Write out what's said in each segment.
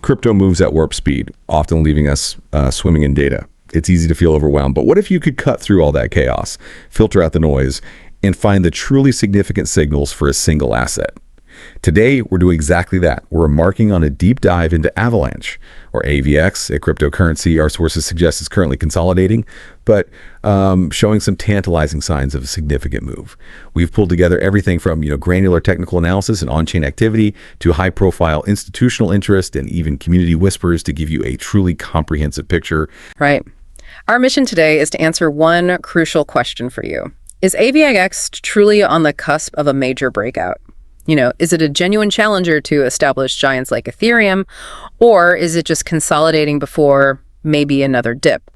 Crypto moves at warp speed, often leaving us swimming in data. It's easy to feel overwhelmed, but what if you could cut through all that chaos, filter out the noise, and find the truly significant signals for a single asset? Today, we're doing exactly that. We're embarking on a deep dive into Avalanche, or AVX, a cryptocurrency our sources suggest is currently consolidating, but showing some tantalizing signs of a significant move. We've pulled together everything from granular technical analysis and on-chain activity to high-profile institutional interest and even community whispers to give you a truly comprehensive picture. Right. Our mission today is to answer one crucial question for you. Is AVX truly on the cusp of a major breakout? Is it a genuine challenger to established giants like Ethereum, or is it just consolidating before maybe another dip?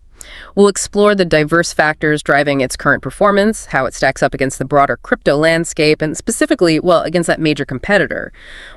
We'll explore the diverse factors driving its current performance, how it stacks up against the broader crypto landscape, and specifically, against that major competitor.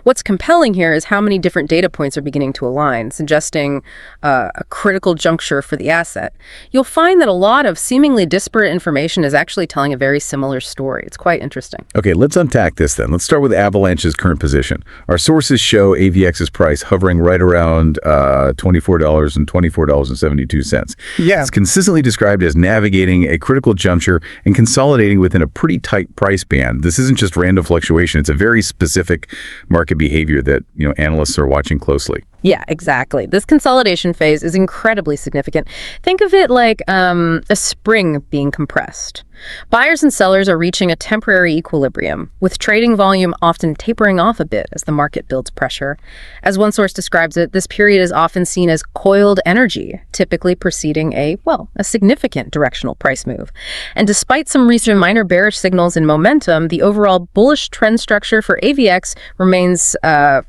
What's compelling here is how many different data points are beginning to align, suggesting a critical juncture for the asset. You'll find that a lot of seemingly disparate information is actually telling a very similar story. It's quite interesting. Okay, let's unpack this then. Let's start with Avalanche's current position. Our sources show AVX's price hovering right around $24 and $24.72. Yeah. It's consistently described as navigating a critical juncture and consolidating within a pretty tight price band. This isn't just random fluctuation. It's a very specific market behavior that analysts are watching closely. Yeah, exactly. This consolidation phase is incredibly significant. Think of it like a spring being compressed. Buyers and sellers are reaching a temporary equilibrium, with trading volume often tapering off a bit as the market builds pressure. As one source describes it, this period is often seen as coiled energy, typically preceding a significant directional price move. And despite some recent minor bearish signals in momentum, the overall bullish trend structure for AVX remains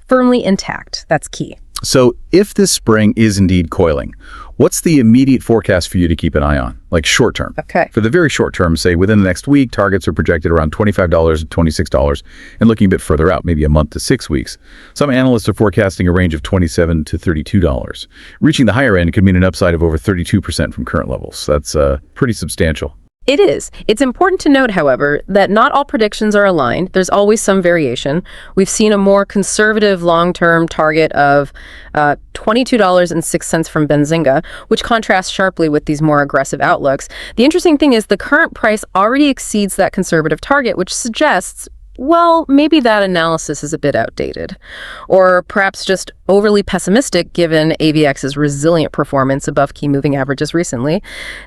firmly intact. That's key. So if this spring is indeed coiling, what's the immediate forecast for you to keep an eye on, like short term? Okay. For the very short term, say within the next week, targets are projected around $25 to $26, and looking a bit further out, maybe a month to 6 weeks. Some analysts are forecasting a range of $27 to $32. Reaching the higher end could mean an upside of over 32% from current levels. That's pretty substantial. It is. It's important to note, however, that not all predictions are aligned. There's always some variation. We've seen a more conservative long-term target of $22.06 from Benzinga, which contrasts sharply with these more aggressive outlooks. The interesting thing is the current price already exceeds that conservative target, which suggests maybe that analysis is a bit outdated, or perhaps just overly pessimistic given AVX's resilient performance above key moving averages recently.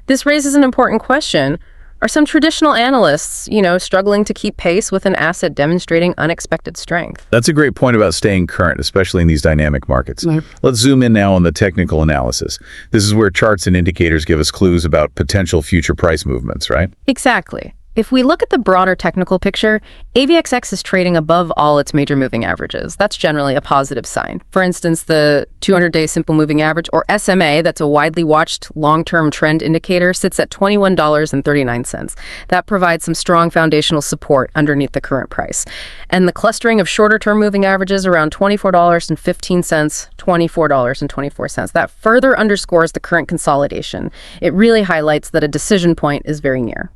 This raises an important question. Are some traditional analysts, struggling to keep pace with an asset demonstrating unexpected strength? That's a great point about staying current, especially in these dynamic markets. Let's zoom in now on the technical analysis. This is where charts and indicators give us clues about potential future price movements, right? Exactly. If we look at the broader technical picture, AVXX is trading above all its major moving averages. That's generally a positive sign. For instance, the 200-day simple moving average, or SMA, that's a widely watched long-term trend indicator, sits at $21.39. That provides some strong foundational support underneath the current price. And the clustering of shorter-term moving averages around $24.15, $24.24. That further underscores the current consolidation. It really highlights that a decision point is very near.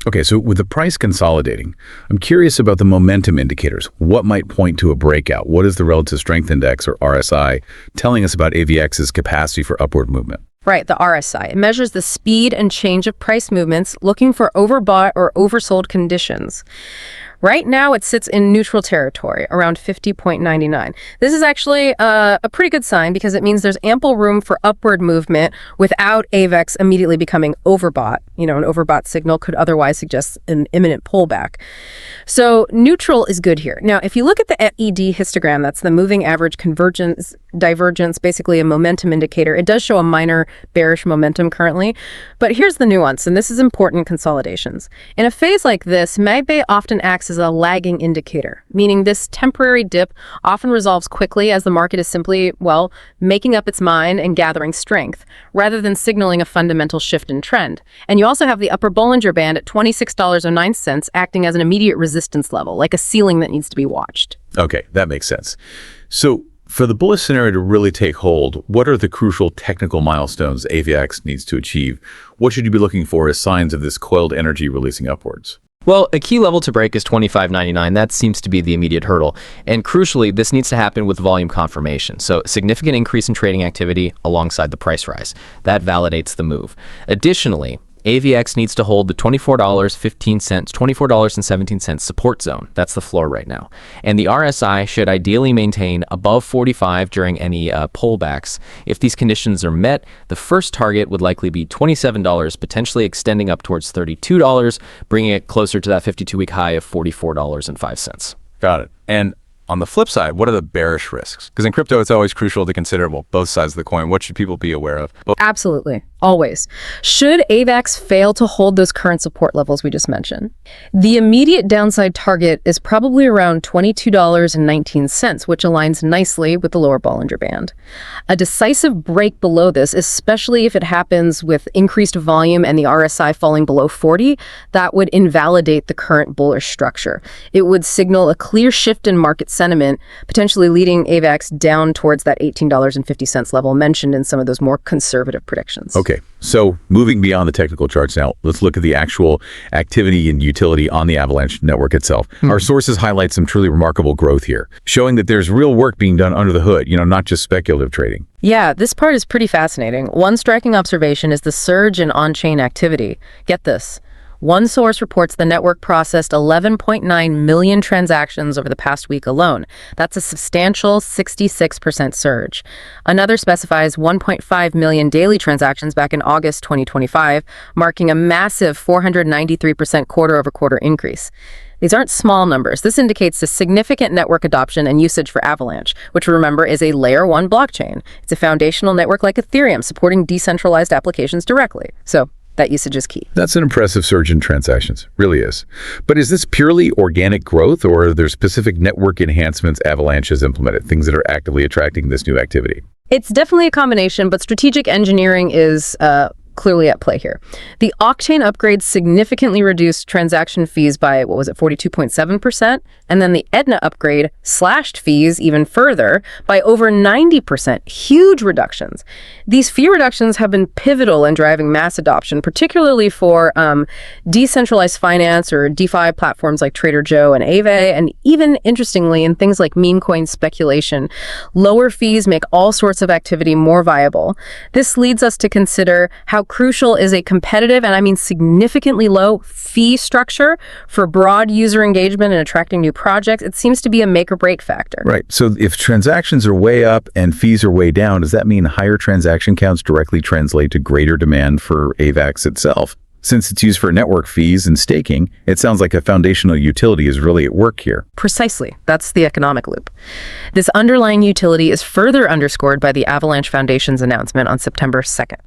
Okay, so with the price consolidating, I'm curious about the momentum indicators. What might point to a breakout? What is the relative strength index, or RSI, telling us about AVX's capacity for upward movement? Right, the RSI. It measures the speed and change of price movements, looking for overbought or oversold conditions. Right now, it sits in neutral territory, around 50.99. This is actually a pretty good sign because it means there's ample room for upward movement without AVX immediately becoming overbought. An overbought signal could otherwise suggest an imminent pullback. So neutral is good here. Now, if you look at the ED histogram, that's the moving average divergence, basically a momentum indicator. It does show a minor bearish momentum currently. But here's the nuance, and this is important consolidations. In a phase like this, MACD often acts as a lagging indicator, meaning this temporary dip often resolves quickly as the market is simply, making up its mind and gathering strength, rather than signaling a fundamental shift in trend. And you also have the upper Bollinger Band at $26.09 acting as an immediate resistance level, like a ceiling that needs to be watched. Okay, that makes sense. So for the bullish scenario to really take hold, what are the crucial technical milestones AVX needs to achieve? What should you be looking for as signs of this coiled energy releasing upwards? Well, a key level to break is $25.99. That seems to be the immediate hurdle. And crucially, this needs to happen with volume confirmation. So significant increase in trading activity alongside the price rise. That validates the move. Additionally, AVX needs to hold the $24.17 support zone. That's the floor right now. And the RSI should ideally maintain above 45 during any pullbacks. If these conditions are met, the first target would likely be $27, potentially extending up towards $32, bringing it closer to that 52-week high of $44.05. Got it. And on the flip side, what are the bearish risks? Because in crypto, it's always crucial to consider both sides of the coin. What should people be aware of? Absolutely. Always. Should AVAX fail to hold those current support levels we just mentioned, the immediate downside target is probably around $22.19, which aligns nicely with the lower Bollinger Band. A decisive break below this, especially if it happens with increased volume and the RSI falling below 40, that would invalidate the current bullish structure. It would signal a clear shift in market sentiment, potentially leading AVAX down towards that $18.50 level mentioned in some of those more conservative predictions. Okay, so moving beyond the technical charts now, let's look at the actual activity and utility on the Avalanche network itself. Our sources highlight some truly remarkable growth here, showing that there's real work being done under the hood, not just speculative trading. Yeah, this part is pretty fascinating. One striking observation is the surge in on-chain activity. Get this. One source reports the network processed 11.9 million transactions over the past week alone. That's a substantial 66% surge. Another specifies 1.5 million daily transactions back in August 2025, marking a massive 493% quarter-over-quarter increase. These aren't small numbers. This indicates a significant network adoption and usage for Avalanche, which remember is a layer 1 blockchain. It's a foundational network like Ethereum, supporting decentralized applications directly. So that usage is key. That's an impressive surge in transactions, really is. But is this purely organic growth, or are there specific network enhancements Avalanche has implemented, things that are actively attracting this new activity? It's definitely a combination, but strategic engineering is clearly at play here. The Octane upgrades significantly reduced transaction fees by, 42.7%? And then the Edna upgrade slashed fees even further by over 90%. Huge reductions. These fee reductions have been pivotal in driving mass adoption, particularly for decentralized finance or DeFi platforms like Trader Joe and Aave, and even, interestingly, in things like meme coin speculation. Lower fees make all sorts of activity more viable. This leads us to consider how crucial is a competitive, and I mean significantly low, fee structure for broad user engagement and attracting new projects. It seems to be a make or break factor. Right. So if transactions are way up and fees are way down, does that mean higher transaction counts directly translate to greater demand for AVAX itself? Since it's used for network fees and staking, it sounds like a foundational utility is really at work here. Precisely. That's the economic loop. This underlying utility is further underscored by the Avalanche Foundation's announcement on September 2nd.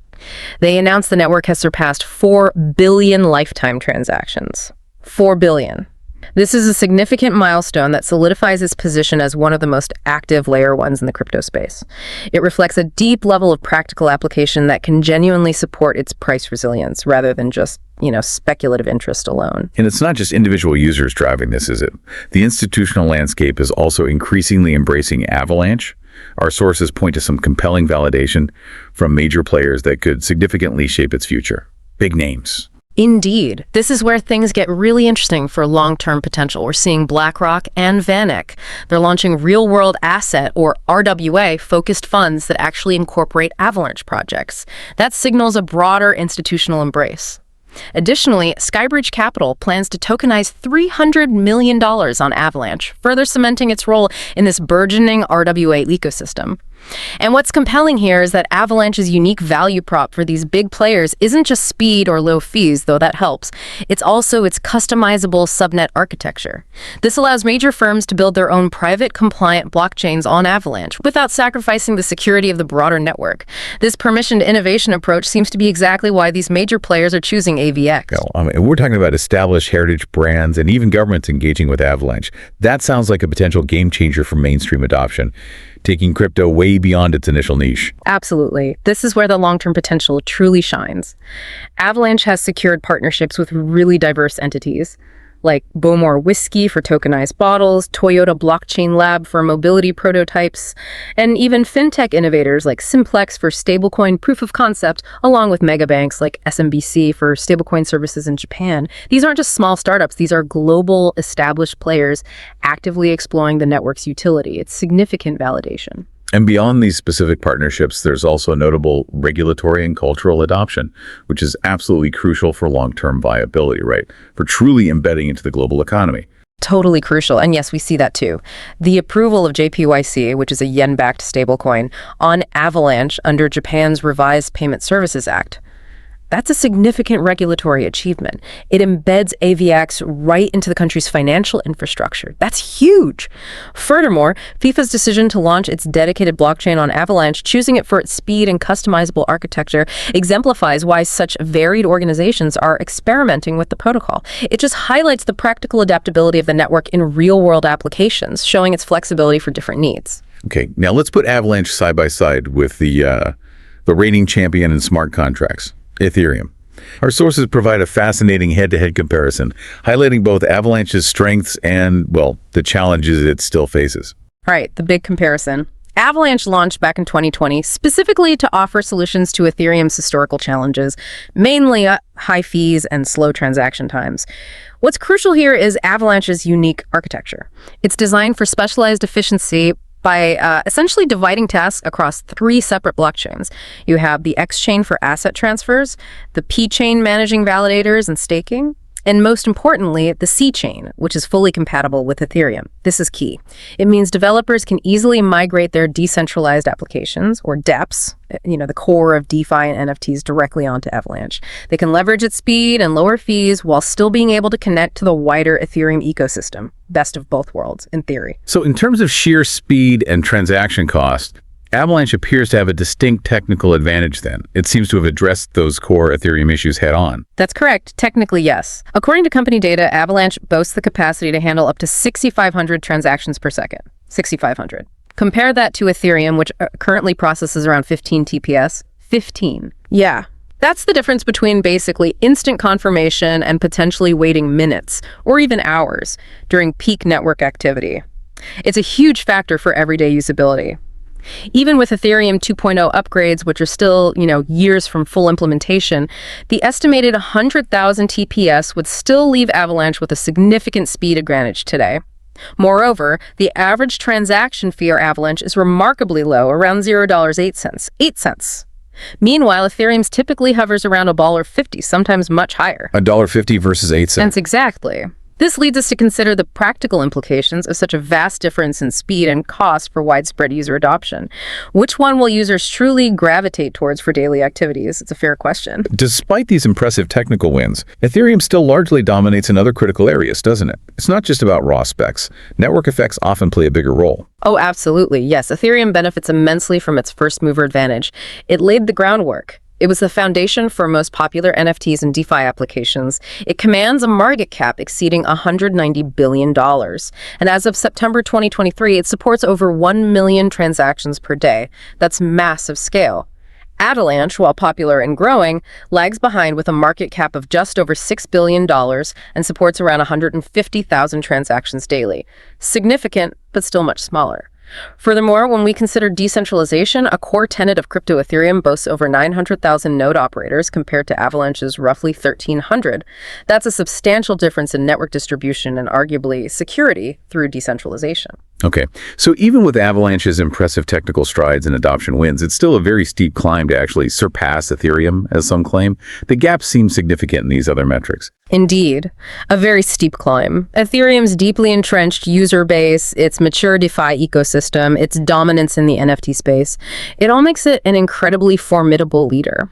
They announced the network has surpassed 4 billion lifetime transactions. 4 billion. This is a significant milestone that solidifies its position as one of the most active layer ones in the crypto space. It reflects a deep level of practical application that can genuinely support its price resilience rather than just, speculative interest alone. And it's not just individual users driving this, is it? The institutional landscape is also increasingly embracing Avalanche. Our sources point to some compelling validation from major players that could significantly shape its future. Big names. Indeed. This is where things get really interesting for long-term potential. We're seeing BlackRock and VanEck. They're launching real-world asset, or RWA-focused funds that actually incorporate Avalanche projects. That signals a broader institutional embrace. Additionally, Skybridge Capital plans to tokenize $300 million on Avalanche, further cementing its role in this burgeoning RWA ecosystem. And what's compelling here is that Avalanche's unique value prop for these big players isn't just speed or low fees, though that helps. It's also its customizable subnet architecture. This allows major firms to build their own private, compliant blockchains on Avalanche without sacrificing the security of the broader network. This permissioned innovation approach seems to be exactly why these major players are choosing AVX. We're talking about established heritage brands and even governments engaging with Avalanche. That sounds like a potential game changer for mainstream adoption, taking crypto way beyond its initial niche. Absolutely. This is where the long-term potential truly shines. Avalanche has secured partnerships with really diverse entities. like Bowmore Whiskey for tokenized bottles, Toyota Blockchain Lab for mobility prototypes, and even fintech innovators like Simplex for stablecoin proof of concept, along with megabanks like SMBC for stablecoin services in Japan. These aren't just small startups, these are global established players actively exploring the network's utility. It's significant validation. And beyond these specific partnerships, there's also notable regulatory and cultural adoption, which is absolutely crucial for long-term viability, right? For truly embedding into the global economy. Totally crucial. And yes, we see that too. The approval of JPYC, which is a yen-backed stablecoin, on Avalanche under Japan's revised Payment Services Act. That's a significant regulatory achievement. It embeds AVAX right into the country's financial infrastructure. That's huge. Furthermore, FIFA's decision to launch its dedicated blockchain on Avalanche, choosing it for its speed and customizable architecture, exemplifies why such varied organizations are experimenting with the protocol. It just highlights the practical adaptability of the network in real-world applications, showing its flexibility for different needs. Okay, now let's put Avalanche side by side with the reigning champion in smart contracts, Ethereum. Our sources provide a fascinating head-to-head comparison, highlighting both Avalanche's strengths and, well, the challenges it still faces. Right, the big comparison. Avalanche launched back in 2020 specifically to offer solutions to Ethereum's historical challenges, mainly high fees and slow transaction times. What's crucial here is Avalanche's unique architecture. It's designed for specialized efficiency by essentially dividing tasks across 3 separate blockchains. You have the X-chain for asset transfers, the P-chain managing validators and staking, and most importantly, the C-Chain, which is fully compatible with Ethereum. This is key. It means developers can easily migrate their decentralized applications, or DApps, the core of DeFi and NFTs, directly onto Avalanche. They can leverage its speed and lower fees while still being able to connect to the wider Ethereum ecosystem. Best of both worlds, in theory. So in terms of sheer speed and transaction cost, Avalanche appears to have a distinct technical advantage then. It seems to have addressed those core Ethereum issues head on. That's correct. Technically, yes. According to company data, Avalanche boasts the capacity to handle up to 6,500 transactions per second. 6,500. Compare that to Ethereum, which currently processes around 15 TPS. 15. Yeah. That's the difference between basically instant confirmation and potentially waiting minutes or even hours during peak network activity. It's a huge factor for everyday usability. Even with Ethereum 2.0 upgrades, which are still, years from full implementation, the estimated 100,000 TPS would still leave Avalanche with a significant speed advantage today. Moreover, the average transaction fee for Avalanche is remarkably low, around $0.08. 8 cents. Meanwhile, Ethereum's typically hovers around $1.50, sometimes much higher. $1.50 versus 8 cents. Exactly. This leads us to consider the practical implications of such a vast difference in speed and cost for widespread user adoption. Which one will users truly gravitate towards for daily activities? It's a fair question. Despite these impressive technical wins, Ethereum still largely dominates in other critical areas, doesn't it? It's not just about raw specs. Network effects often play a bigger role. Oh, absolutely. Yes, Ethereum benefits immensely from its first mover advantage. It laid the groundwork. It was the foundation for most popular NFTs and DeFi applications. It commands a market cap exceeding $190 billion. And as of September 2023, it supports over 1 million transactions per day. That's massive scale. Avalanche, while popular and growing, lags behind with a market cap of just over $6 billion and supports around 150,000 transactions daily. Significant, but still much smaller. Furthermore, when we consider decentralization, a core tenet of crypto Ethereum boasts over 900,000 node operators compared to Avalanche's roughly 1,300. That's a substantial difference in network distribution and arguably security through decentralization. Okay, so even with Avalanche's impressive technical strides and adoption wins, it's still a very steep climb to actually surpass Ethereum, as some claim. The gap seems significant in these other metrics. Indeed, a very steep climb. Ethereum's deeply entrenched user base, its mature DeFi ecosystem, its dominance in the NFT space, it all makes it an incredibly formidable leader.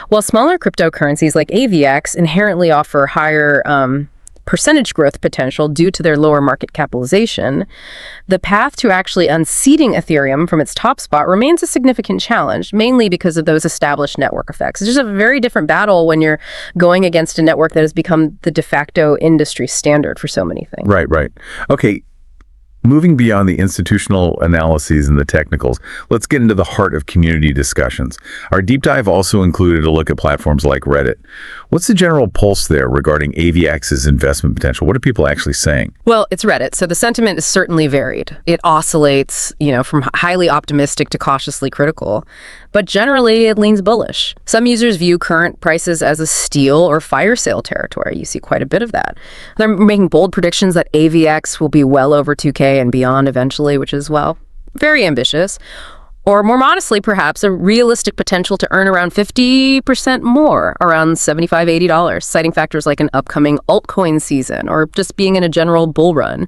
While smaller cryptocurrencies like AVAX inherently offer higher percentage growth potential due to their lower market capitalization, the path to actually unseating Ethereum from its top spot remains a significant challenge, mainly because of those established network effects. It's just a very different battle when you're going against a network that has become the de facto industry standard for so many things. Right. Okay. Moving beyond the institutional analyses and the technicals, let's get into the heart of community discussions. Our deep dive also included a look at platforms like Reddit. What's the general pulse there regarding AVX's investment potential? What are people actually saying? Well, it's Reddit, so the sentiment is certainly varied. It oscillates, from highly optimistic to cautiously critical, but generally it leans bullish. Some users view current prices as a steal or fire sale territory. You see quite a bit of that. They're making bold predictions that AVX will be well over 2K and beyond eventually, which is, well, very ambitious. Or more modestly, perhaps, a realistic potential to earn around 50% more, around $75, $80, citing factors like an upcoming altcoin season or just being in a general bull run.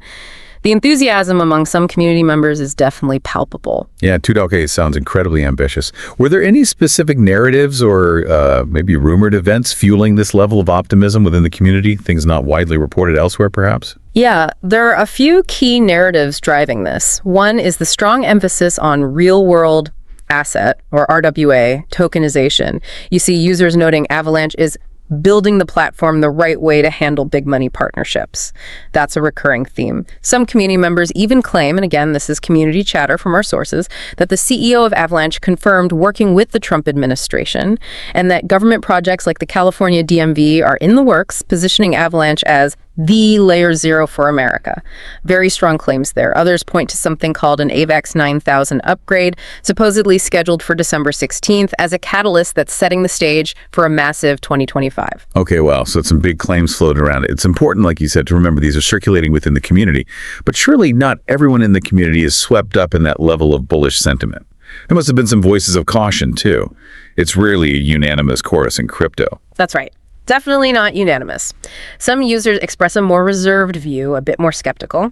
The enthusiasm among some community members is definitely palpable. Yeah, 2K sounds incredibly ambitious. Were there any specific narratives or maybe rumored events fueling this level of optimism within the community? Things not widely reported elsewhere, perhaps? Yeah, there are a few key narratives driving this. One is the strong emphasis on real-world asset, or RWA, tokenization. You see users noting Avalanche is building the platform the right way to handle big money partnerships. That's a recurring theme. Some community members even claim, and again, this is community chatter from our sources, that the CEO of Avalanche confirmed working with the Trump administration and that government projects like the California DMV are in the works, positioning Avalanche as the layer zero for America. Very strong claims there. Others point to something called an AVAX 9000 upgrade, supposedly scheduled for December 16th, as a catalyst that's setting the stage for a massive 2025. Okay, well, so some big claims floated around. It's important, like you said, to remember these are circulating within the community. But surely not everyone in the community is swept up in that level of bullish sentiment. There must have been some voices of caution, too. It's rarely a unanimous chorus in crypto. That's right. Definitely not unanimous. Some users express a more reserved view, a bit more skeptical.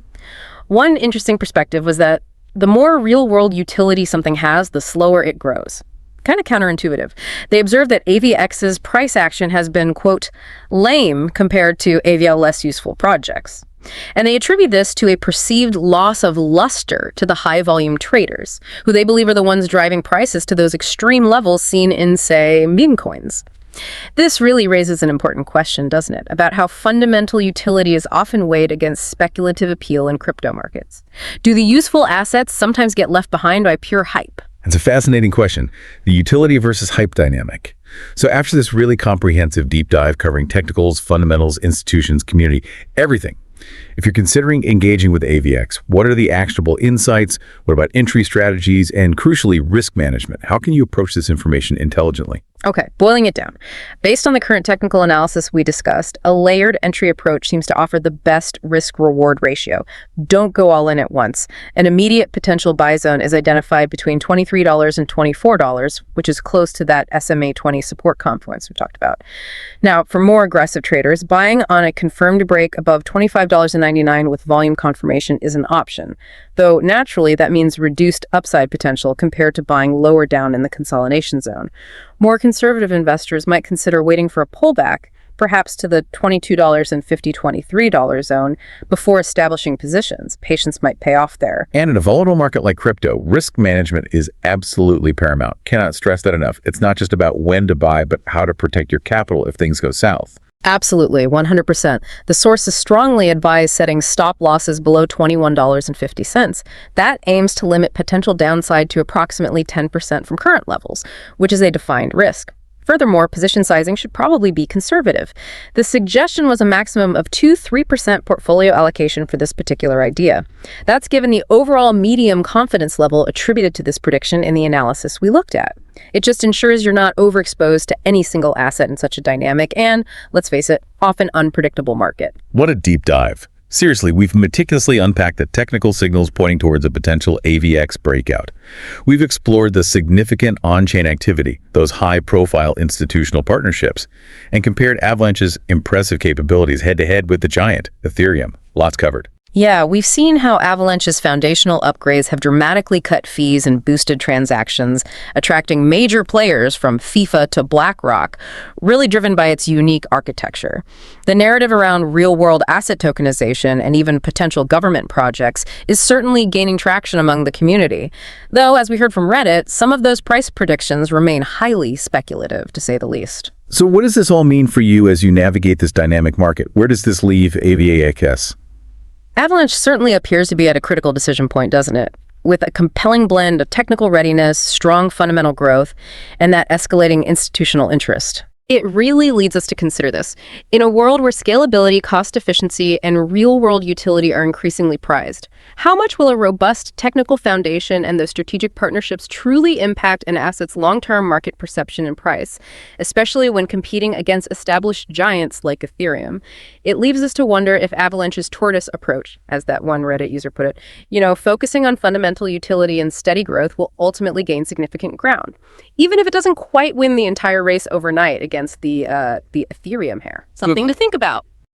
One interesting perspective was that the more real-world utility something has, the slower it grows. Kind of counterintuitive. They observe that AVX's price action has been, quote, lame compared to AVL less useful projects. And they attribute this to a perceived loss of luster to the high-volume traders, who they believe are the ones driving prices to those extreme levels seen in, say, meme coins. This really raises an important question, doesn't it, about how fundamental utility is often weighed against speculative appeal in crypto markets. Do the useful assets sometimes get left behind by pure hype? It's a fascinating question, the utility versus hype dynamic. So after this really comprehensive deep dive covering technicals, fundamentals, institutions, community, everything, if you're considering engaging with AVX, what are the actionable insights? What about entry strategies? And crucially, risk management? How can you approach this information intelligently? Okay, boiling it down. Based on the current technical analysis we discussed, a layered entry approach seems to offer the best risk-reward ratio. Don't go all in at once. An immediate potential buy zone is identified between $23 and $24, which is close to that SMA 20 support confluence we talked about. Now, for more aggressive traders, buying on a confirmed break above $25.99 with volume confirmation is an option, though naturally that means reduced upside potential compared to buying lower down in the consolidation zone. More conservative investors might consider waiting for a pullback, perhaps to the $22.50, $23 zone, before establishing positions. Patience might pay off there. And in a volatile market like crypto, risk management is absolutely paramount. Cannot stress that enough. It's not just about when to buy, but how to protect your capital if things go south. Absolutely, 100%. The sources strongly advise setting stop losses below $21.50. That aims to limit potential downside to approximately 10% from current levels, which is a defined risk. Furthermore, position sizing should probably be conservative. The suggestion was a maximum of 2-3% portfolio allocation for this particular idea. That's given the overall medium confidence level attributed to this prediction in the analysis we looked at. It just ensures you're not overexposed to any single asset in such a dynamic and, let's face it, often unpredictable market. What a deep dive. Seriously, we've meticulously unpacked the technical signals pointing towards a potential AVX breakout. We've explored the significant on-chain activity, those high-profile institutional partnerships, and compared Avalanche's impressive capabilities head-to-head with the giant, Ethereum. Lots covered. Yeah, we've seen how Avalanche's foundational upgrades have dramatically cut fees and boosted transactions, attracting major players from FIFA to BlackRock, really driven by its unique architecture. The narrative around real-world asset tokenization and even potential government projects is certainly gaining traction among the community. Though, as we heard from Reddit, some of those price predictions remain highly speculative, to say the least. So what does this all mean for you as you navigate this dynamic market? Where does this leave AVAX? Avalanche certainly appears to be at a critical decision point, doesn't it? With a compelling blend of technical readiness, strong fundamental growth, and that escalating institutional interest. It really leads us to consider this. In a world where scalability, cost efficiency, and real-world utility are increasingly prized, how much will a robust technical foundation and those strategic partnerships truly impact an asset's long-term market perception and price, especially when competing against established giants like Ethereum? It leaves us to wonder if Avalanche's tortoise approach, as that one Reddit user put it, focusing on fundamental utility and steady growth will ultimately gain significant ground, even if it doesn't quite win the entire race overnight against the Ethereum hair. Something to think about.